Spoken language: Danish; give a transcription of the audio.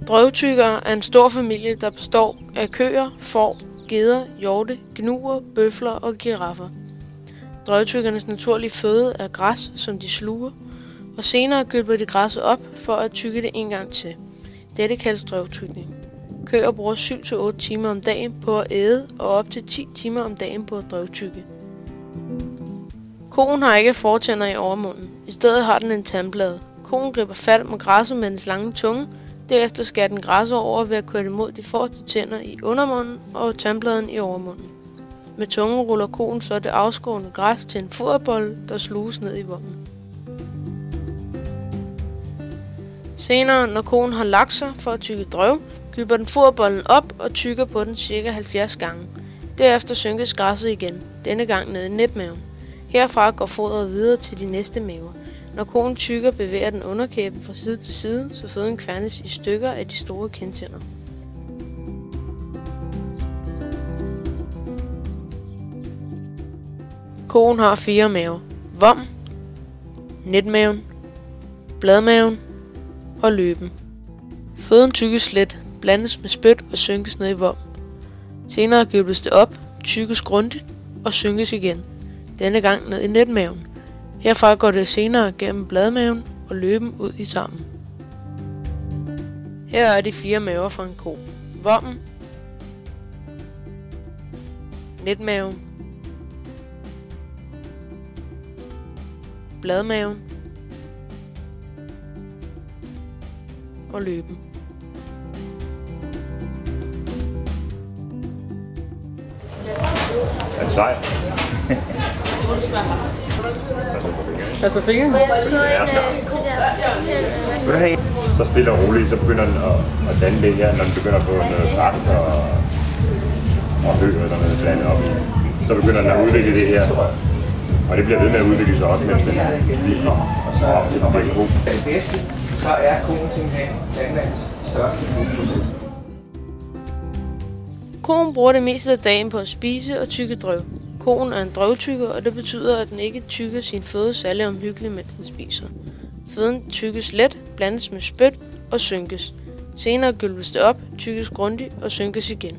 Drøvtyggere er en stor familie, der består af køer, får, geder, hjorte, gnuer, bøfler og giraffer. Drøvtyggernes naturlige føde er græs, som de sluger, og senere gylper de græsset op for at tygge det en gang til. Dette kaldes drøvtygning. Køer bruger 7-8 timer om dagen på at æde og op til 10 timer om dagen på at drøvtygge. Koen har ikke fortænder i overmunden. I stedet har den en tandplade. Koen griber fat med græsset med dens lange tunge. Derefter skærer den græsset over ved at køre det mod de forreste tænder i undermunden og tandpladen i overmunden. Med tungen ruller koen så det afskårne græs til en foderbolle, der sluges ned i vommen. Senere, når koen har lagt sig for at tygge drøv, gylper den foderbollen op og tygger på den ca. 70 gange. Derefter synkes græsset igen, denne gang ned i næbmaven. Herfra går foderet videre til de næste maver. Når koen tygger, bevæger den underkæben fra side til side, så føden kværnes i stykker af de store kindtænder. Koen har 4 maver: vom, netmaven, bladmaven og løben. Føden tygges let, blandes med spyt og synkes ned i vom. Senere gylpes det op, tygges grundigt og synkes igen, denne gang ned i netmaven. Herfra går det senere gennem bladmaven og løben ud i tarmen. Her er de 4 maver fra en ko: vommen, netmaven, bladmaven og løben. Er det sej? Pas på fingeren. Så stille og roligt, så begynder den at danne det her, når den begynder at få noget græs og hø eller noget blandet op i. Så begynder den at udvikle det her, og det bliver ved med at udvikle sig også, mens den bliver op til den bliver god. Det bedste, så er koen simpelthen landmandens største fokus. Koen bruger det meste af dagen på at spise og tygge drøv. Koen er en drøvtygger, og det betyder, at den ikke tygger sin føde særlig omhyggeligt, mens den spiser. Føden tygges let, blandes med spyt og synkes. Senere gylpes det op, tygges grundigt og synkes igen.